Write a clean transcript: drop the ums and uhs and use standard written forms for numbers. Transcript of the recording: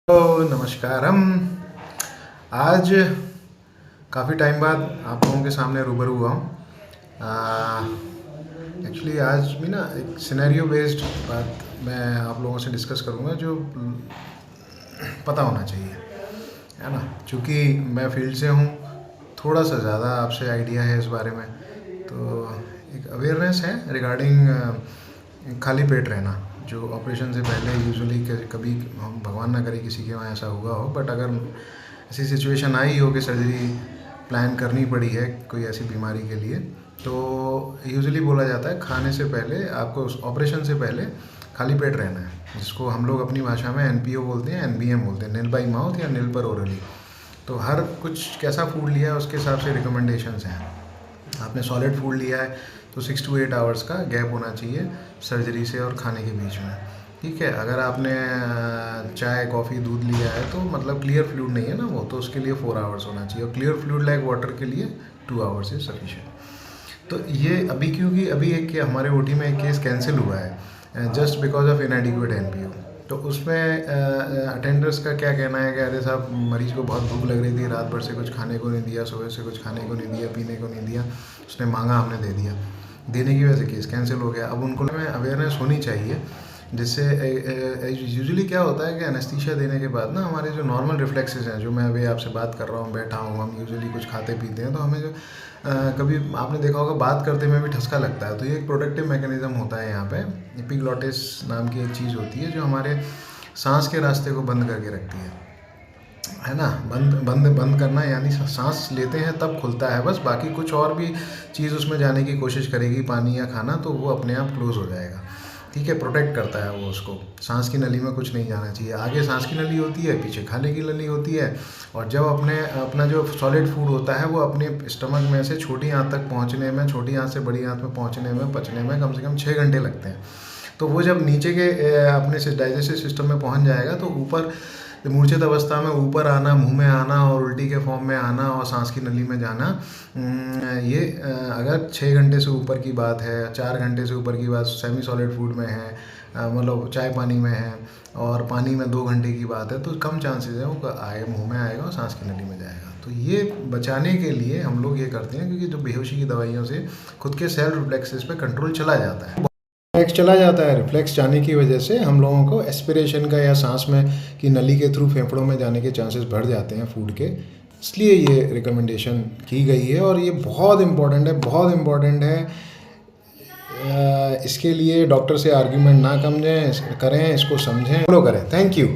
नमस्कारम। आज काफ़ी टाइम बाद आप लोगों के सामने रूबरू हुआ हूँ। एक्चुअली आज भी ना एक सिनेरियो बेस्ड बात मैं आप लोगों से डिस्कस करूँगा जो पता होना चाहिए, है ना। चूँकि मैं फील्ड से हूँ, थोड़ा सा ज़्यादा आपसे आइडिया है इस बारे में, तो एक अवेयरनेस है रिगार्डिंग खाली पेट रहना, जो ऑपरेशन से पहले यूजुअली कभी हम भगवान ना करे किसी के वहाँ ऐसा हुआ हो, बट अगर ऐसी सिचुएशन आई हो कि सर्जरी प्लान करनी पड़ी है कोई ऐसी बीमारी के लिए, तो यूजुअली बोला जाता है खाने से पहले आपको उस ऑपरेशन से पहले खाली पेट रहना है, जिसको हम लोग अपनी भाषा में NPO बोलते हैं, NBM बोलते हैं, नील बाई माउथ या नील पर ओरली। तो हर कुछ कैसा फूड लिया है उसके हिसाब से रिकमेंडेशंस हैं। आपने सॉलिड फूड लिया है तो 6 to 8 आवर्स का गैप होना चाहिए सर्जरी से और खाने के बीच में, ठीक है। अगर आपने चाय कॉफ़ी दूध लिया है तो मतलब क्लियर फ्लूइड नहीं है ना वो, तो उसके लिए 4 आवर्स होना चाहिए, और क्लियर फ्लूइड लाइक वाटर के लिए 2 आवर्स इज सफिशिएंट। तो ये अभी क्योंकि अभी एक हमारे OT में एक केस कैंसिल हुआ है जस्ट बिकॉज ऑफ इनएडिक्वेट NPO। तो उसमें अटेंडर्स का क्या कहना है कि अरे साहब मरीज को बहुत भूख लग रही थी, रात भर से कुछ खाने को नहीं दिया, सुबह से कुछ खाने को नहीं दिया, पीने को नहीं दिया, उसने मांगा, हमने दे दिया, देने की वजह से केस कैंसिल हो गया। अब उनको में अवेयरनेस होनी चाहिए, जिससे यूजुअली क्या होता है कि एनेस्थीसिया देने के बाद ना हमारे जो नॉर्मल रिफ्लेक्सेस हैं, जो मैं अभी आपसे बात कर रहा हूँ, बैठा हूँ, हम यूजुअली कुछ खाते पीते हैं तो हमें जो कभी आपने देखा होगा बात करते में भी ठसका लगता है, तो ये एक प्रोटेक्टिव मैकेनिज्म होता है। यहाँ पे एपिग्लॉटिस नाम की एक चीज़ होती है जो हमारे सांस के रास्ते को बंद करके रखती है ना। बंद करना यानी सांस लेते हैं तब खुलता है बस, बाकी कुछ और भी चीज़ उसमें जाने की कोशिश करेगी, पानी या खाना, तो वो अपने आप क्लोज हो जाएगा, ठीक है। प्रोटेक्ट करता है वो उसको, सांस की नली में कुछ नहीं जाना चाहिए। आगे सांस की नली होती है, पीछे खाने की नली होती है, और जब अपना जो सॉलिड फूड होता है वो अपने स्टमक में से छोटी आंत तक पहुंचने में, छोटी आंत से बड़ी आंत में पहुंचने में, पचने में कम से कम 6 घंटे लगते हैं। तो वो जब नीचे के अपने डाइजेस्टिव सिस्टम में पहुंच जाएगा तो ऊपर मूर्छित अवस्था में ऊपर आना, मुंह में आना और उल्टी के फॉर्म में आना और सांस की नली में जाना, ये अगर 6 घंटे से ऊपर की बात है, 4 घंटे से ऊपर की बात सेमी सॉलिड फूड में है, मतलब चाय पानी में है, और पानी में 2 घंटे की बात है, तो कम चांसेस है वो आए मुंह में आएगा और सांस की नली में जाएगा। तो ये बचाने के लिए हम लोग ये करते हैं, क्योंकि जो बेहोशी की दवाइयों से खुद के सेल्फ रिफ्लेक्सेस पे कंट्रोल चला जाता है, रिफ्लेक्स चला जाता है। रिफ्लेक्स जाने की वजह से हम लोगों को एस्पिरेशन का या सांस में की नली के थ्रू फेफड़ों में जाने के चांसेस बढ़ जाते हैं फूड के, इसलिए ये रिकमेंडेशन की गई है। और ये बहुत इम्पॉर्टेंट है, बहुत इम्पॉर्टेंट है। इसके लिए डॉक्टर से आर्ग्यूमेंट ना करें, इसको समझें, फॉलो करें। Thank you.